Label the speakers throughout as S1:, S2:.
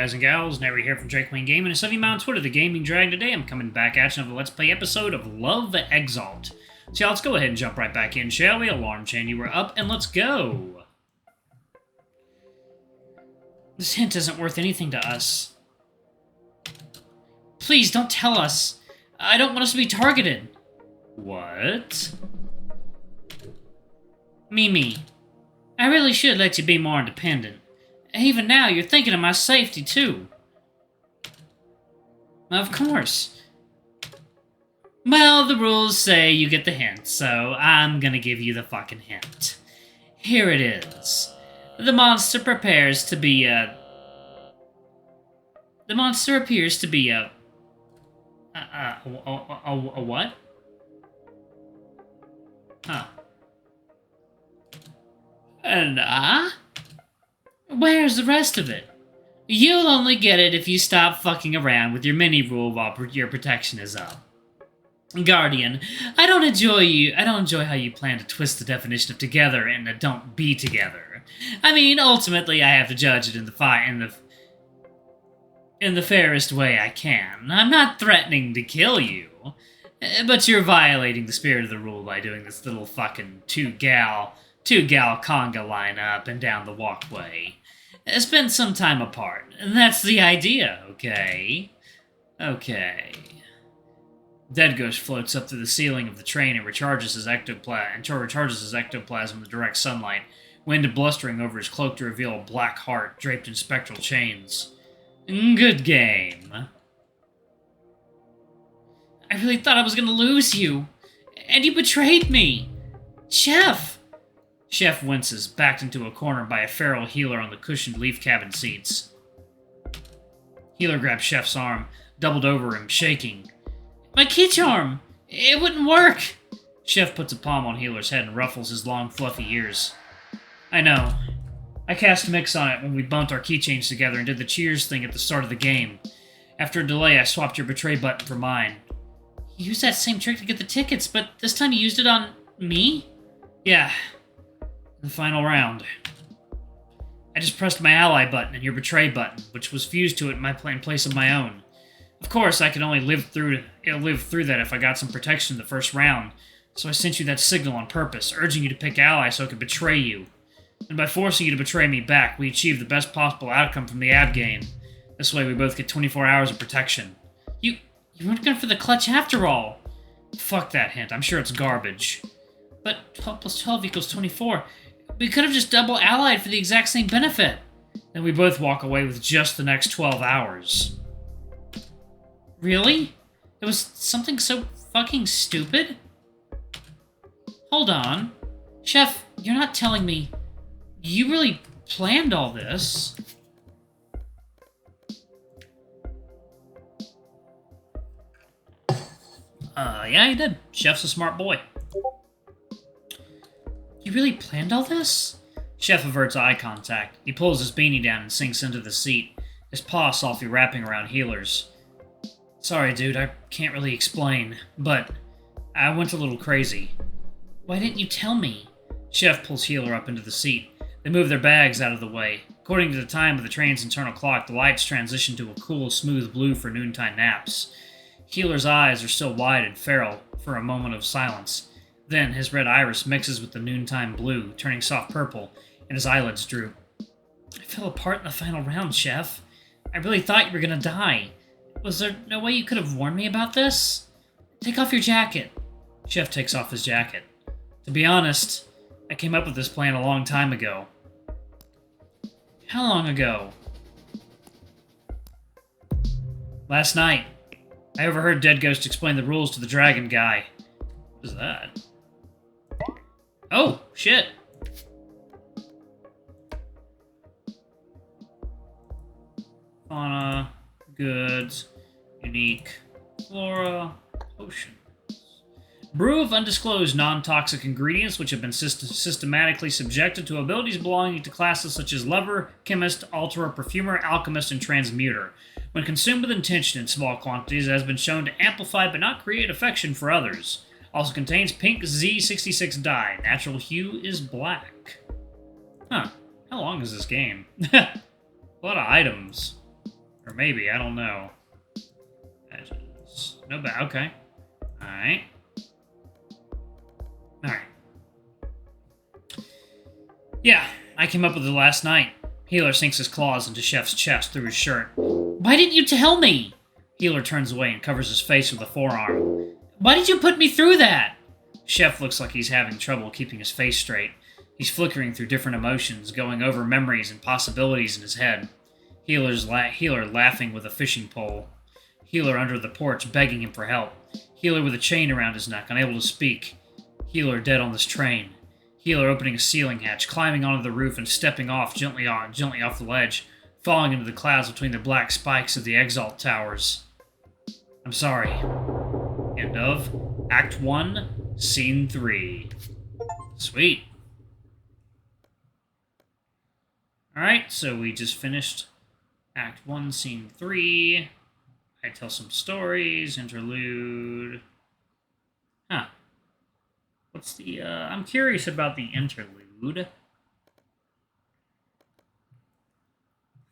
S1: guys and gals? Never here from Drake Wayne Gaming and Sunny me on Twitter, the Gaming Dragon. Today I'm coming back at you with a Let's Play episode of Love Exalt. So yeah, let's go ahead and jump right back in, shall we? Alarm chain, you were up, and let's go! This hint isn't worth anything to us. Please, don't tell us. I don't want us to be targeted. What? Mimi, I really should let you be more independent. Even now, you're thinking of my safety, too. Of course. Well, the rules say you get the hint, so I'm gonna give you the fucking hint. Here it is. The monster prepares to be a... The monster appears to be a what? Huh. Where's the rest of it? You'll only get it if you stop fucking around with your mini rule while your protection is up. Guardian, I don't enjoy how you plan to twist the definition of together into don't be together. I mean, ultimately, I have to judge it in the fairest way I can. I'm not threatening to kill you, but you're violating the spirit of the rule by doing this little fucking two-gal conga line up and down the walkway. Spend some time apart. That's the idea, okay? Okay. Dead Ghost floats up through the ceiling of the train and recharges his ectoplasm in the direct sunlight, wind blustering over his cloak to reveal a black heart draped in spectral chains. Good game. I really thought I was gonna lose you, and you betrayed me! Chef! Chef winces, backed into a corner by a feral healer on the cushioned leaf cabin seats. Healer grabs Chef's arm, doubled over him, shaking. My key charm! It wouldn't work! Chef puts a palm on Healer's head and ruffles his long, fluffy ears. I know. I cast Mix on it when we bumped our keychains together and did the cheers thing at the start of the game. After a delay, I swapped your betray button for mine. You used that same trick to get the tickets, but this time you used it on me? Yeah. The final round. I just pressed my ally button and your betray button, which was fused to it in place of my own. Of course, I could only live through that if I got some protection in the first round, so I sent you that signal on purpose, urging you to pick ally so I could betray you. And by forcing you to betray me back, we achieved the best possible outcome from the ab game. This way we both get 24 hours of protection. You weren't going for the clutch after all. Fuck that hint, I'm sure it's garbage. But 12 plus 12 equals 24. We could have just double allied for the exact same benefit. Then we both walk away with just the next 12 hours. Really? It was something so fucking stupid? Hold on. Chef, you're not telling me you really planned all this? Yeah, he did. Chef's a smart boy. You really planned all this? Chef averts eye contact. He pulls his beanie down and sinks into the seat, his paw softly wrapping around Healer's. Sorry, dude, I can't really explain, but I went a little crazy. Why didn't you tell me? Chef pulls Healer up into the seat. They move their bags out of the way. According to the time of the train's internal clock, the lights transition to a cool, smooth blue for noontime naps. Healer's eyes are still wide and feral for a moment of silence. Then, his red iris mixes with the noontime blue, turning soft purple, and his eyelids droop. I fell apart in the final round, Chef. I really thought you were gonna die. Was there no way you could have warned me about this? Take off your jacket. Chef takes off his jacket. To be honest, I came up with this plan a long time ago. How long ago? Last night. I overheard Dead Ghost explain the rules to the dragon guy. What is that? Oh, shit. Fauna, goods, unique, flora, potions. Brew of undisclosed non-toxic ingredients which have been systematically subjected to abilities belonging to classes such as lover, chemist, alterer, perfumer, alchemist, and transmuter. When consumed with intention in small quantities, it has been shown to amplify but not create affection for others. Also contains pink Z66 dye. Natural hue is black. Huh. How long is this game? A lot of items. Or maybe, I don't know. No bad. Okay. Alright. Alright. Yeah, I came up with it last night. Healer sinks his claws into Chef's chest through his shirt. Why didn't you tell me? Healer turns away and covers his face with a forearm. Why did you put me through that? Chef looks like he's having trouble keeping his face straight. He's flickering through different emotions, going over memories and possibilities in his head. Healer laughing with a fishing pole. Healer under the porch begging him for help. Healer with a chain around his neck, unable to speak. Healer dead on this train. Healer opening a ceiling hatch, climbing onto the roof and stepping off gently off the ledge, falling into the clouds between the black spikes of the Exalt towers. I'm sorry. End of Act 1, Scene 3. Sweet. Alright, so we just finished Act 1, Scene 3. I tell some stories, interlude. Huh. What's the, I'm curious about the interlude.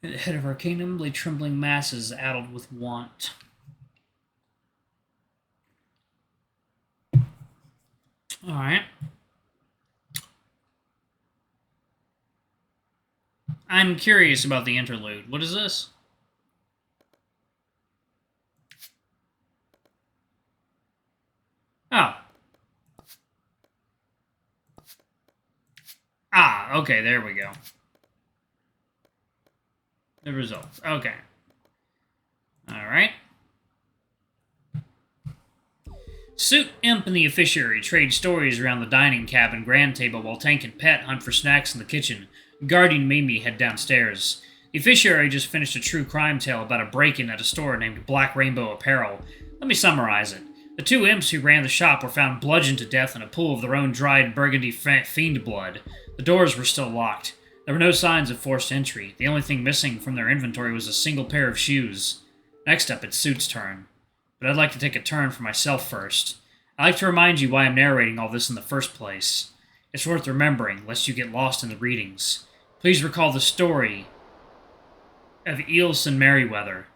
S1: At the head of our kingdom lay trembling masses addled with want. Alright. I'm curious about the interlude. What is this? Oh. Ah, okay, there we go. The results. Okay. Alright. Suit, Imp, and the officiary trade stories around the dining cabin grand table while Tank and Pet hunt for snacks in the kitchen. Guardian Mimi head downstairs. The officiary just finished a true crime tale about a break-in at a store named Black Rainbow Apparel. Let me summarize it. The two imps who ran the shop were found bludgeoned to death in a pool of their own dried burgundy fiend blood. The doors were still locked. There were no signs of forced entry. The only thing missing from their inventory was a single pair of shoes. Next up, it's Suit's turn. But I'd like to take a turn for myself first. I'd like to remind you why I'm narrating all this in the first place. It's worth remembering, lest you get lost in the readings. Please recall the story of Eilson Merryweather.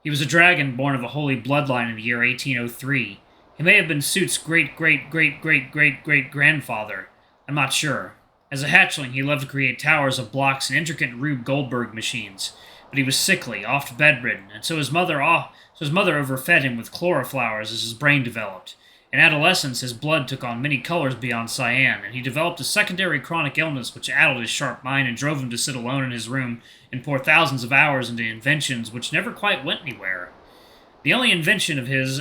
S1: He was a dragon born of a holy bloodline in the year 1803. He may have been Suit's great-great-great-great-great-great-grandfather. I'm not sure. As a hatchling, he loved to create towers of blocks and intricate Rube Goldberg machines. But he was sickly, oft bedridden, and so his mother overfed him with chloroflowers as his brain developed. In adolescence, his blood took on many colors beyond cyan, and he developed a secondary chronic illness which addled his sharp mind and drove him to sit alone in his room and pour thousands of hours into inventions which never quite went anywhere. The only invention of his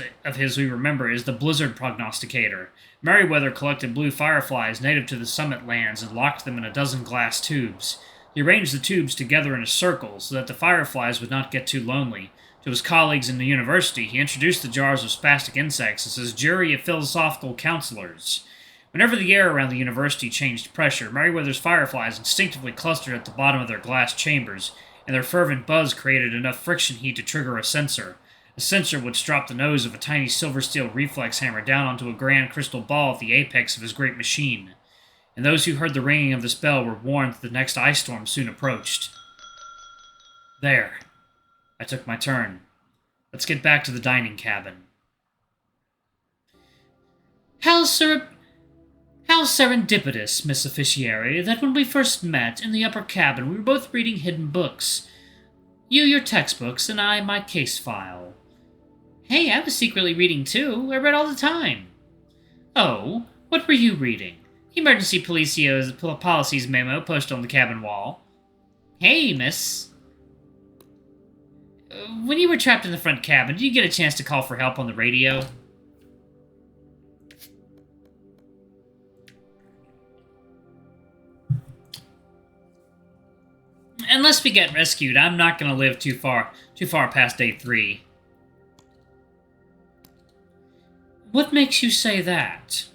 S1: we remember is the blizzard prognosticator. Merryweather collected blue fireflies native to the summit lands and locked them in a dozen glass tubes. He arranged the tubes together in a circle so that the fireflies would not get too lonely. To his colleagues in the university, he introduced the jars of spastic insects as his jury of philosophical counselors. Whenever the air around the university changed pressure, Merryweather's fireflies instinctively clustered at the bottom of their glass chambers, and their fervent buzz created enough friction heat to trigger a sensor. A sensor would drop the nose of a tiny silver steel reflex hammer down onto a grand crystal ball at the apex of his great machine. And those who heard the ringing of this bell were warned that the next ice storm soon approached. There. I took my turn. Let's get back to the dining cabin. How serendipitous, Miss Officiary, that when we first met in the upper cabin we were both reading hidden books. You your textbooks, and I my case file. Hey, I was secretly reading too. I read all the time. Oh, what were you reading? Emergency Policy's memo posted on the cabin wall. Hey, miss. When you were trapped in the front cabin, did you get a chance to call for help on the radio? Unless we get rescued, I'm not going to live too far past day 3. What makes you say that?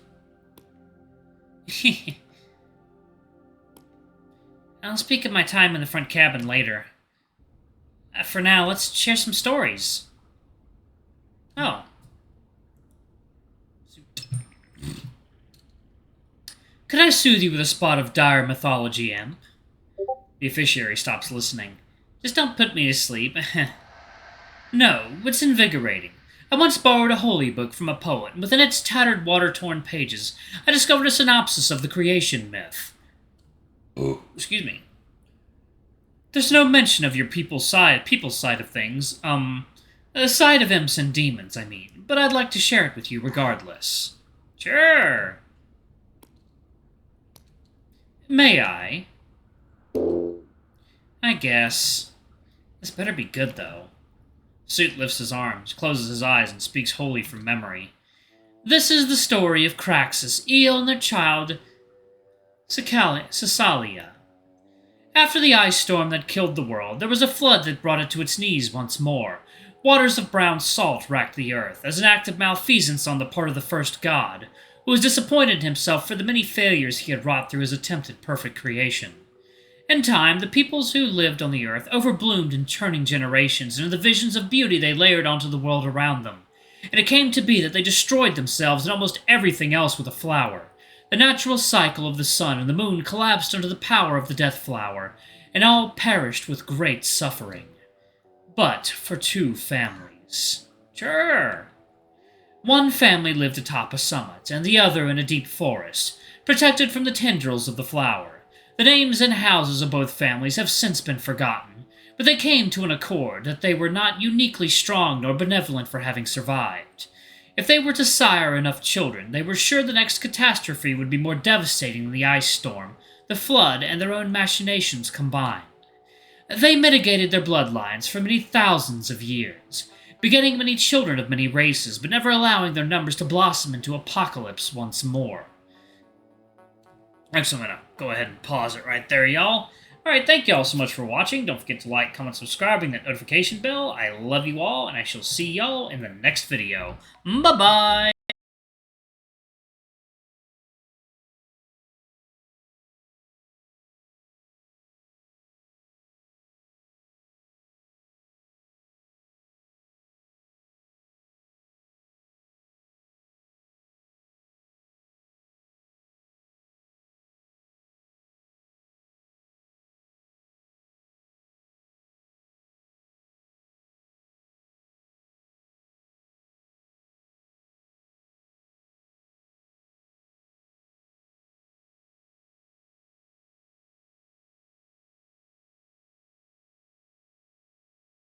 S1: I'll speak of my time in the front cabin later. For now, let's share some stories. Oh. Could I soothe you with a spot of dire mythology, Imp? The officiary stops listening. Just don't put me to sleep. No, it's invigorating. I once borrowed a holy book from a poet, and within its tattered, water-torn pages, I discovered a synopsis of the creation myth. Oh, excuse me. There's no mention of your people's side of things. The side of imps and demons, I mean. But I'd like to share it with you regardless. Sure. May I? I guess. This better be good, though. Suit lifts his arms, closes his eyes, and speaks wholly from memory. This is the story of Craxus, Eel, and their child, Cisalia. After the ice storm that killed the world, there was a flood that brought it to its knees once more. Waters of brown salt racked the earth, as an act of malfeasance on the part of the first god, who was disappointed in himself for the many failures he had wrought through his attempted perfect creation. In time, the peoples who lived on the earth overbloomed in churning generations, and in the visions of beauty they layered onto the world around them. And it came to be that they destroyed themselves and almost everything else with a flower. The natural cycle of the sun and the moon collapsed under the power of the death flower, and all perished with great suffering. But for two families. Sure. One family lived atop a summit, and the other in a deep forest, protected from the tendrils of the flower. The names and houses of both families have since been forgotten, but they came to an accord that they were not uniquely strong nor benevolent for having survived. If they were to sire enough children, they were sure the next catastrophe would be more devastating than the ice storm, the flood, and their own machinations combined. They mitigated their bloodlines for many thousands of years, begetting many children of many races, but never allowing their numbers to blossom into apocalypse once more. Actually, I'm going to go ahead and pause it right there, y'all. Alright, thank y'all so much for watching. Don't forget to like, comment, subscribe, ring that notification bell. I love you all, and I shall see y'all in the next video. Bye-bye!